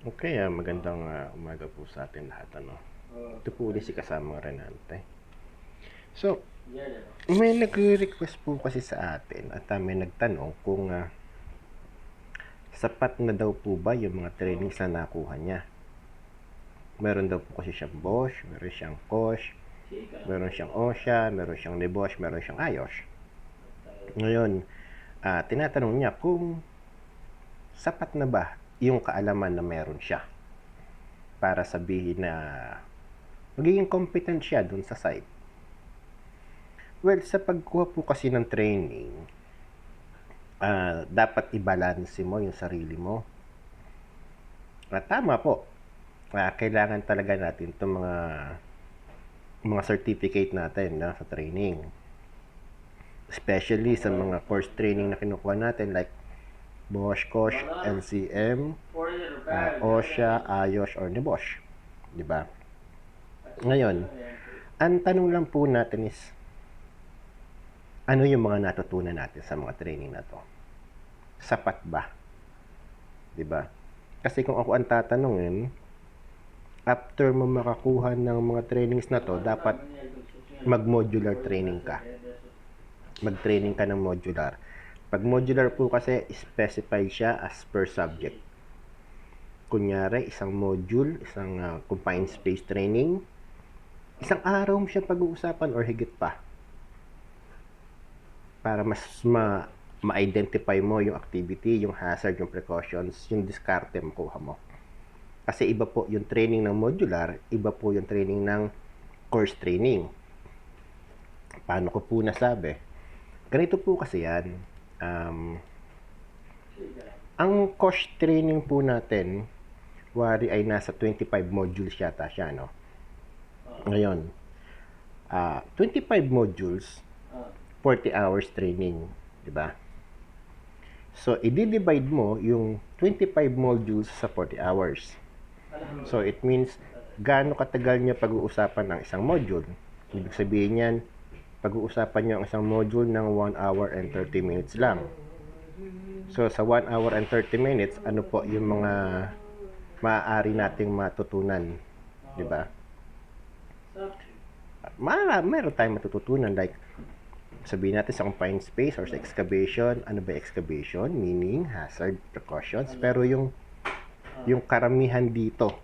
Okay, magandang umaga po sa atin lahat. Ito po ulit si kasama Renante. So, may nagre-request po kasi sa atin at may nagtanong kung sapat na daw po ba yung mga trainings na nakuha niya. Meron daw po kasi siyang Bosch, meron siyang Kosh, meron siyang Osha, meron siyang Nebosh, meron siyang Ayos. Ngayon, tinatanong niya kung sapat na ba yung kaalaman na meron siya para sabihin na magiging competent siya dun sa site. Well, sa pagkuha po kasi ng training, dapat i-balance mo yung sarili mo. Tama po. Kailangan talaga natin itong mga certificate natin sa training. Especially sa mga course training na kinukuha natin like Bosch, Kosh, LCM, Osha, Ayos, or Nebosh. Diba? Ngayon, ang tanong lang po natin is, ano yung mga natutunan natin sa mga training na to? Sapat ba? Diba? Kasi kung ako ang tatanungin, after mo makakuha ng mga trainings na to, dapat mag-modular training ka. Mag-training ka ng modular. Pag modular po kasi, specify siya as per subject. Kunyari, isang module, isang confined space training, isang araw mo siya pag-uusapan or higit pa. Para mas ma-identify mo yung activity, yung hazard, yung precautions, yung diskarte makuha mo. Kasi iba po yung training ng modular, iba po yung training ng course training. Paano ko po nasabi? Ganito po kasi yan. Ang course training po natin, wari ay nasa 25 modules yata siya, no? Ngayon, 25 modules, 40 hours training, di ba? So, i-divide mo yung 25 modules sa 40 hours. So, it means, gaano katagal niya pag-uusapan ng isang module? Ibig sabihin yan, pag-uusapan niyo ang isang module ng 1 hour and 30 minutes lang. So, sa 1 hour and 30 minutes, ano po yung mga maaari nating matutunan? Di ba? Meron tayong matututunan. Like, sabihin natin sa confined space or sa excavation. Ano ba excavation? Meaning, hazard, precautions. Pero yung karamihan dito,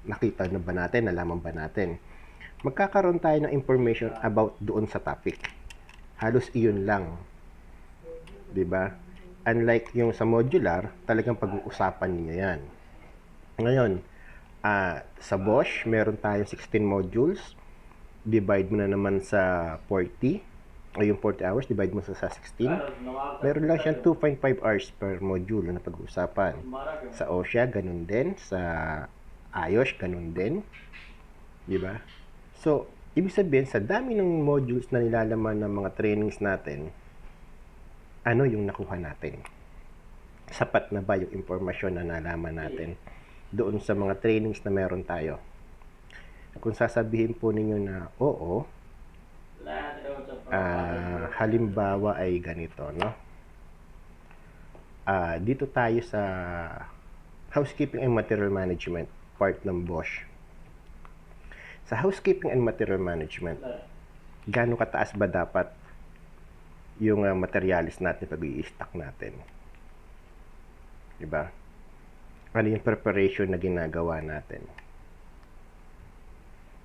nakita na ba natin? Nalaman ba natin? Magkakaroon tayo ng information about doon sa topic. Halos iyon lang. Diba? Unlike yung sa modular, talagang pag-uusapan niyo yan. Ngayon, sa Bosch, meron tayong 16 modules. Divide mo na naman sa 40. O yung 40 hours, divide mo sa 16. Meron lang siyang 2.5 hours per module na pag-uusapan. Sa OSHA, ganun din. Sa Ayos, ganun din. Diba? So, ibig sabihin, sa dami ng modules na nilalaman ng mga trainings natin, ano yung nakuha natin? Sapat na ba yung impormasyon na nalaman natin doon sa mga trainings na meron tayo? Kung sasabihin po ninyo na oo, halimbawa ay ganito, no? Dito tayo sa housekeeping and material management, part ng Bosch. Sa housekeeping and material management, gaano kataas ba dapat yung materialis natin pag i-stock natin? Diba? Ano yung preparation na ginagawa natin?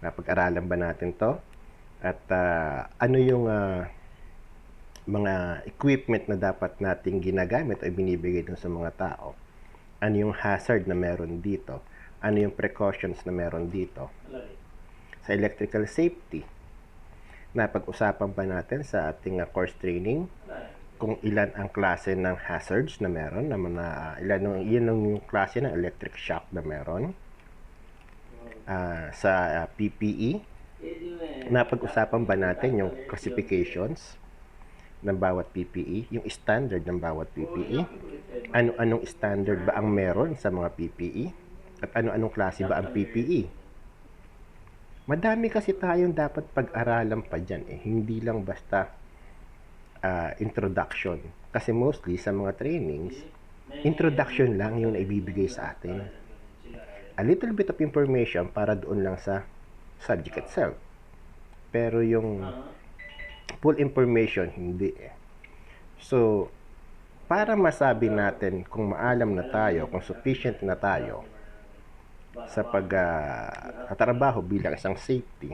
Napag-aralan ba natin to? At ano yung mga equipment na dapat nating ginagamit o binibigay dun sa mga tao? Ano yung hazard na meron dito? Ano yung precautions na meron dito? Sa electrical safety, napag-usapan ba natin sa ating course training kung ilan ang klase ng hazards na meron, ilan yung klase ng electric shock na meron? Sa PPE, napag-usapan ba natin yung classifications ng bawat PPE, yung standard ng bawat PPE? Ano-anong standard ba ang meron sa mga PPE? At ano-anong klase ba ang PPE? Madami kasi tayong dapat pag-aralan pa dyan Hindi lang basta introduction. Kasi mostly sa mga trainings, introduction lang yung naibibigay sa atin. a little bit of information para doon lang sa subject itself. Pero yung full information, hindi eh. So, para masabi natin kung maalam na tayo, kung sufficient na tayo sa pagtatrabaho bilang isang safety,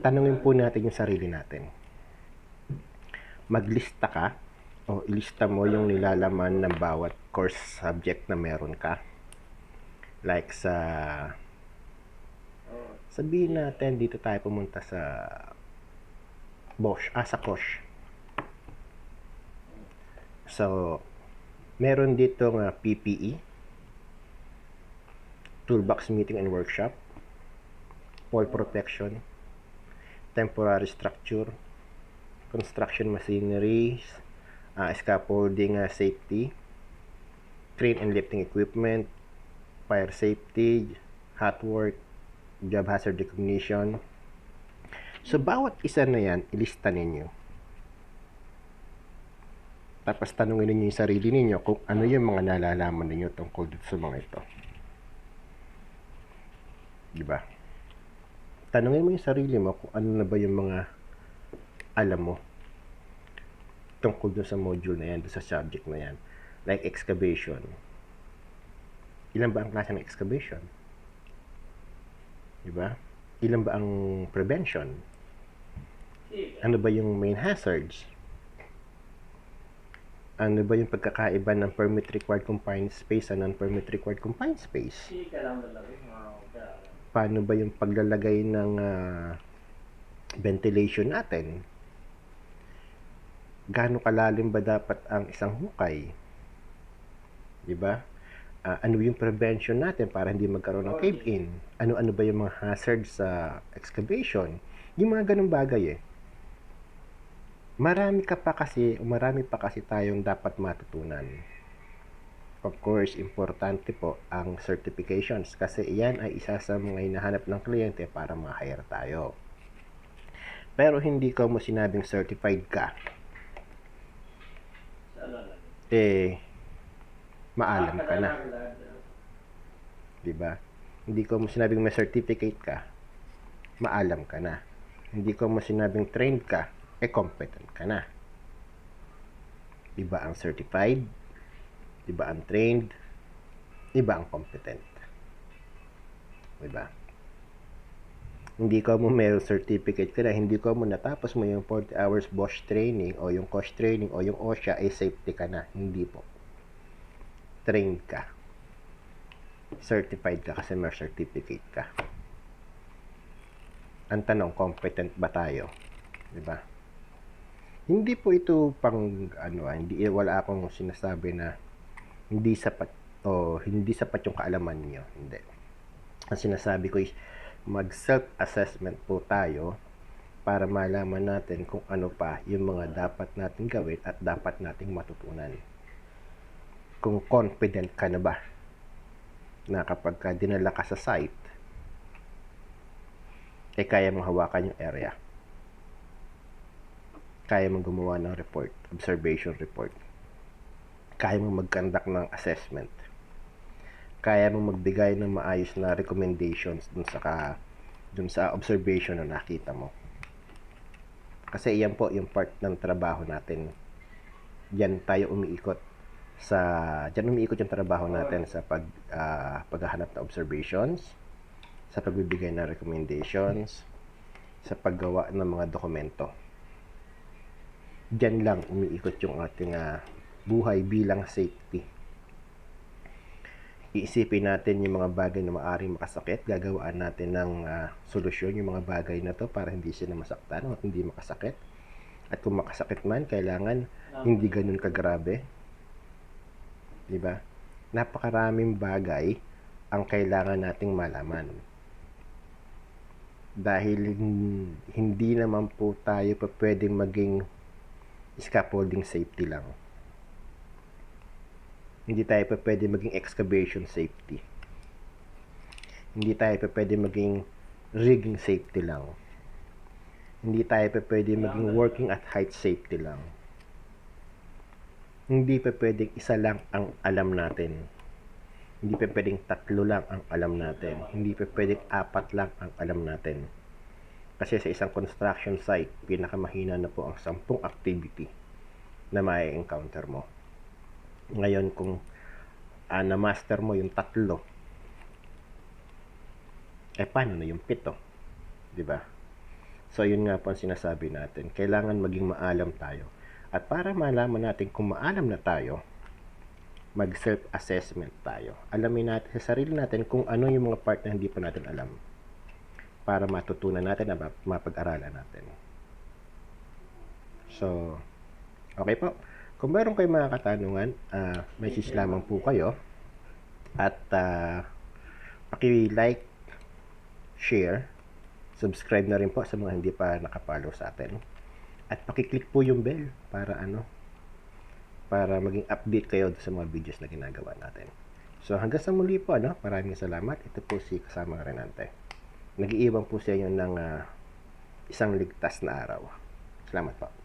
tanungin po natin yung sarili natin. Maglista ka o ilista mo yung nilalaman ng bawat course subject na meron ka. Like sabihin natin dito tayo pumunta sa sa Kosh. So, meron dito ng PPE, Toolbox Meeting and Workshop, Fall Protection, Temporary Structure, Construction Machineries, Scaffolding Safety, Crane and Lifting Equipment, Fire Safety, Hot Work, Job Hazard Recognition. So, bawat isa na yan, ilista ninyo. Tapos, tanungin ninyo yung sarili ninyo kung ano yung mga nalalaman ninyo tungkol dito sa mga ito. Diba? Tanungin mo yung sarili mo kung ano na ba yung mga alam mo tungkol dun sa module na yan, dun sa subject na yan. Like excavation. Ilan ba ang klase ng excavation? Diba? Ilan ba ang prevention? Ano ba yung main hazards? Ano ba yung pagkakaiba ng permit required confined space and non-permit required confined space? Paano ba yung paglalagay ng ventilation natin? Gaano kalalim ba dapat ang isang hukay? Diba? Ano yung prevention natin para hindi magkaroon ng cave-in? Ano-ano ba yung mga hazards sa excavation? Yung mga ganung bagay eh. Marami pa kasi tayong dapat matutunan. Of course, importante po ang certifications kasi iyan ay isa sa mga hinahanap ng kliyente para ma-hire tayo. Pero hindi ko mo sinabing certified ka, maalam ka na. Diba? Hindi ko mo sinabing may certificate ka, maalam ka na. Hindi ko mo sinabing trained ka, competent ka na. Diba ang certified? Diba ang trained? Diba ang competent? Diba? Hindi ko mo may certificate ka na, hindi ko mo natapos mo yung 40 hours Bosch training o yung Kosh training o yung OSHA, ay safety ka na. Hindi po. Trained ka. Certified ka kasi may certificate ka. Ang tanong, competent ba tayo? Diba? Hindi po ito pang wala akong sinasabi na hindi sapat yung kaalaman niyo. Hindi. Ang sinasabi ko is mag self-assessment po tayo para malaman natin kung ano pa yung mga dapat nating gawin at dapat nating matutunan. Kung confident ka na ba na kapag dinala ka sa site, kaya mong hawakan yung area. Kaya mong gumawa ng report, observation report. Kaya mong mag-conduct ng assessment. Kaya mong magbigay ng maayos na recommendations dun sa observation na nakita mo. Kasi iyan po yung part ng trabaho natin. Diyan umiikot yung trabaho natin sa paghahanap ng observations, sa pagbibigay ng recommendations, sa paggawa ng mga dokumento. Diyan lang umiikot yung ating buhay bilang safety. Iisipin natin yung mga bagay na maaaring makasakit, gagawaan natin ng solusyon yung mga bagay na to para hindi sila masaktan o hindi makasakit. At kung makasakit man, kailangan hindi ganun kagrabe. Diba? Napakaraming bagay ang kailangan nating malaman. Dahil hindi naman po tayo pa pwedeng maging scaffolding safety lang. Hindi tayo pa pwede maging excavation safety. Hindi tayo pa pwede maging rigging safety lang. Hindi tayo pa pwede maging working at height safety lang. Hindi pa pwedeng isa lang ang alam natin. Hindi pa pwedeng 3 lang ang alam natin. Hindi pa pwedeng 4 lang ang alam natin. Kasi sa isang construction site, pinakamahina na po ang 10 activity na mai-encounter mo. Ngayon, kung na-master mo yung 3, paano na yung 7? Diba? So, yun nga po ang sinasabi natin. Kailangan maging maalam tayo. At para malaman natin kung maalam na tayo, mag-self-assessment tayo. Alamin natin sa sarili natin kung ano yung mga part na hindi pa natin alam para matutunan natin at mapag-aralan natin. So, okay po. Kung meron kayong mga katanungan, message lamang po kayo at paki-like, share, subscribe na rin po sa mga hindi pa nakapollow sa atin. At paki-click po yung bell para maging update kayo sa mga videos na ginagawa natin. So hanggang sa muli po, maraming salamat. Ito po si Kasama Renante. Nag-iiwan po sa inyo ng isang ligtas na araw. Salamat po.